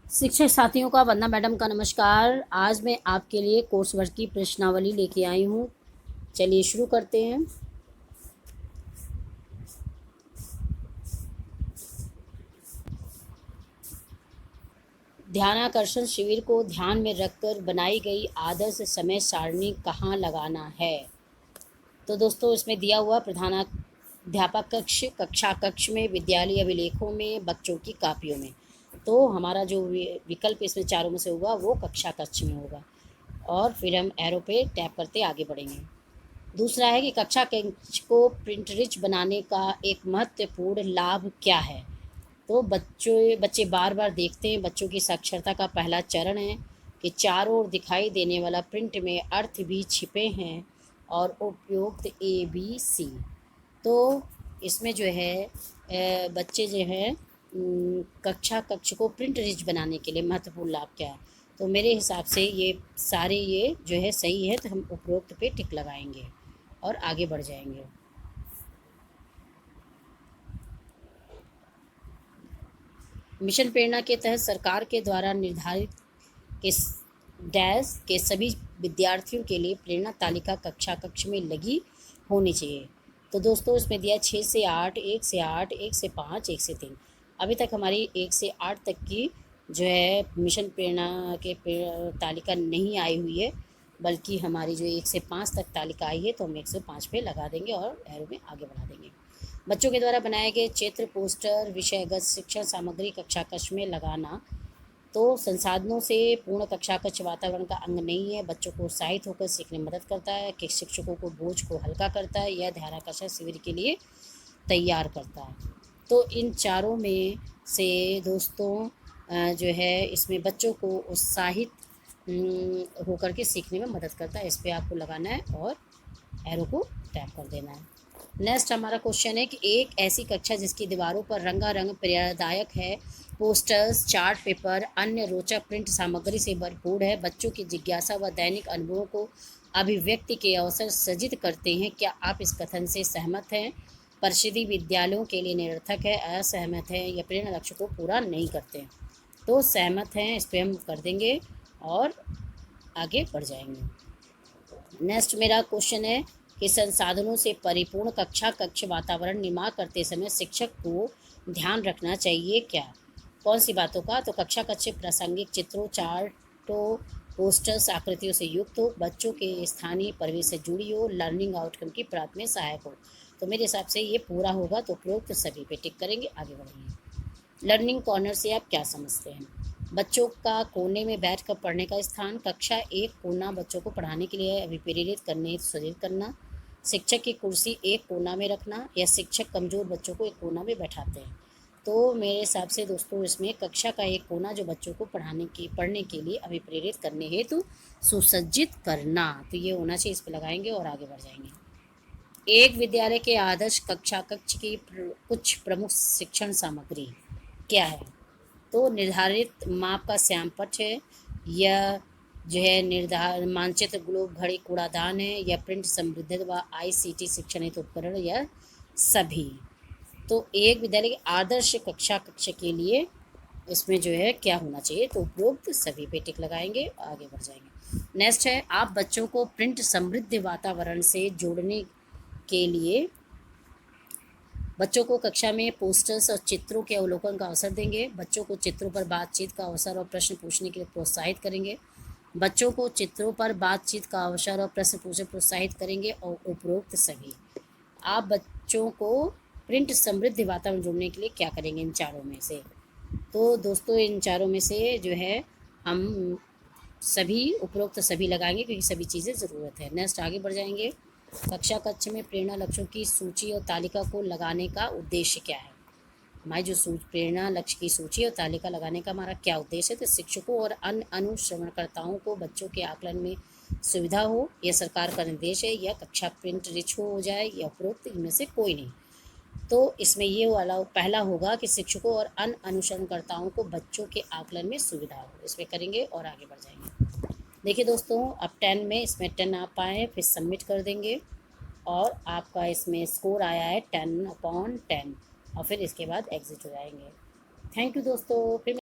शिक्षक साथियों का वंदना मैडम का नमस्कार। आज मैं आपके लिए कोर्स वर्क की प्रश्नावली लेके आई हूँ। चलिए शुरू करते हैं। ध्यानाकर्षण शिविर को ध्यान में रखकर बनाई गई आदर्श समय सारणी कहाँ लगाना है। तो दोस्तों इसमें दिया हुआ प्रधानाध्यापक कक्ष, कक्षा कक्ष में, विद्यालय अभिलेखों में, बच्चों की कापियों में। तो हमारा जो विकल्प इसमें चारों में से होगा वो कक्षा कक्ष में होगा। और फिर हम एरो पे टैप करते आगे बढ़ेंगे। दूसरा है कि कक्षा कक्ष को प्रिंट रिच बनाने का एक महत्वपूर्ण लाभ क्या है। तो बच्चे बार बार देखते हैं। बच्चों की साक्षरता का पहला चरण है कि चारों ओर दिखाई देने वाला प्रिंट में अर्थ भी छिपे हैं और उपयुक्त ए बी सी। तो इसमें जो है बच्चे जो है कक्षा कक्ष को प्रिंट रिच बनाने के लिए महत्वपूर्ण लाभ क्या है। तो मेरे हिसाब से ये सारे ये जो है सही है, तो हम उपरोक्त पे टिक लगाएंगे और आगे बढ़ जाएंगे। मिशन प्रेरणा के तहत सरकार के द्वारा निर्धारित के डैश के सभी विद्यार्थियों के लिए प्रेरणा तालिका कक्षा कक्ष में लगी होनी चाहिए। तो दोस्तों इसमें दिया 6 से 8, 1 से 8, 1 से 5, 1 से 3। अभी तक हमारी 1 से 8 तक की जो है मिशन प्रेरणा के तालिका नहीं आई हुई है, बल्कि हमारी जो 1 से 5 तक तालिका आई है तो हम 1 से 5 पे लगा देंगे और एरो में आगे बढ़ा देंगे। बच्चों के द्वारा बनाए गए चित्र, पोस्टर, विषयगत शिक्षण सामग्री कक्षा कक्ष में लगाना। तो संसाधनों से पूर्ण कक्षा कक्ष वातावरण का अंग नहीं है। बच्चों को उत्साहित होकर सीखने में मदद करता है, कि शिक्षकों को बोझ को हल्का करता है, यह ध्यानाकर्षण शिविर के लिए तैयार करता है। तो इन चारों में से दोस्तों जो है इसमें बच्चों को उत्साहित होकर के सीखने में मदद करता है। इस पर आपको लगाना है और एरो को टैप कर देना है। नेक्स्ट हमारा क्वेश्चन है कि एक ऐसी कक्षा जिसकी दीवारों पर रंगारंग प्रेरणादायक है, पोस्टर्स, चार्ट पेपर, अन्य रोचक प्रिंट सामग्री से भरपूर है, बच्चों की जिज्ञासा व दैनिक अनुभवों को अभिव्यक्ति के अवसर सृजित करते हैं। क्या आप इस कथन से सहमत हैं? परिषदीय विद्यालयों के लिए निरर्थक है, असहमत है या प्रेरणा लक्ष्य को पूरा नहीं करते हैं। तो सहमत हैं, इस पर हम कर देंगे और आगे बढ़ जाएंगे। नेक्स्ट मेरा क्वेश्चन है कि संसाधनों से परिपूर्ण कक्षा कक्ष वातावरण निर्माण करते समय शिक्षक को ध्यान रखना चाहिए क्या? कौन सी बातों का? तो कक्षा कक्ष प्रासंगिक चित्रों, चार्टों, पोस्टर्स, आकृतियों से युक्त हो, बच्चों के स्थानीय परिवेश से जुड़ी हो, लर्निंग आउटकम की प्राप्त में सहायक हो। तो मेरे हिसाब से ये पूरा होगा, तो उपरोक्त सभी पे टिक करेंगे, आगे बढ़ेंगे। लर्निंग कॉर्नर से आप क्या समझते हैं? बच्चों का कोने में बैठकर पढ़ने का स्थान। कक्षा एक कोना बच्चों को पढ़ाने के लिए अभिप्रेरित करने सुनिश्चित करना। शिक्षक की कुर्सी एक कोना में रखना, या शिक्षक कमज़ोर बच्चों को एक कोना में बैठाते हैं। तो मेरे हिसाब से दोस्तों इसमें कक्षा का एक कोना जो बच्चों को पढ़ने के लिए अभिप्रेरित करने हेतु सुसज्जित करना। तो ये होना चाहिए, इस पर लगाएंगे और आगे बढ़ जाएंगे। एक विद्यालय के आदर्श कक्षा कक्ष की कुछ प्रमुख शिक्षण सामग्री क्या है? तो निर्धारित माप का श्यामपट्ट है, या जो है निर्धारित मानचित्र, ग्लोब, घड़ी, कूड़ादान है, या प्रिंट समृद्ध व ICT शिक्षण हेतु उपकरण, या सभी। तो एक विद्यालय के आदर्श कक्षा कक्ष के लिए इसमें जो है क्या होना चाहिए? तो उपरोक्त सभी पे टिक लगाएंगे और आगे बढ़ जाएंगे। नेक्स्ट है, आप बच्चों को प्रिंट समृद्ध वातावरण से जोड़ने के लिए बच्चों को कक्षा में पोस्टर्स और चित्रों के अवलोकन का अवसर देंगे। बच्चों को चित्रों पर बातचीत का अवसर और प्रश्न पूछने के लिए प्रोत्साहित करेंगे। बच्चों को चित्रों पर बातचीत का अवसर और प्रश्न पूछने प्रोत्साहित करेंगे और उपरोक्त सभी। आप बच्चों को प्रिंट समृद्ध वातावरण जोड़ने के लिए क्या करेंगे इन चारों में से? तो दोस्तों इन चारों में से जो है हम सभी उपरोक्त सभी लगाएंगे, क्योंकि सभी चीज़ें ज़रूरत है। नेक्स्ट आगे बढ़ जाएंगे। कक्षा कक्ष में प्रेरणा लक्ष्यों की सूची और तालिका को लगाने का उद्देश्य क्या है? हमारी जो प्रेरणा लक्ष्य की सूची और तालिका लगाने का हमारा क्या उद्देश्य है? तो शिक्षकों और अन्य अनुश्रवणकर्ताओं को बच्चों के आकलन में सुविधा हो, यह सरकार का निर्देश है, या कक्षा प्रिंट रिच हो जाए, या उपरोक्त इनमें से कोई नहीं। तो इसमें ये वाला पहला होगा कि शिक्षकों और अन्य अनुसरणकर्ताओं को बच्चों के आकलन में सुविधा हो, इसमें करेंगे और आगे बढ़ जाएंगे। देखिए दोस्तों, अब 10 में इसमें 10 आप पाए, फिर सबमिट कर देंगे और आपका इसमें स्कोर आया है 10/10, और फिर इसके बाद एग्ज़िट हो जाएंगे। थैंक यू दोस्तों। फिर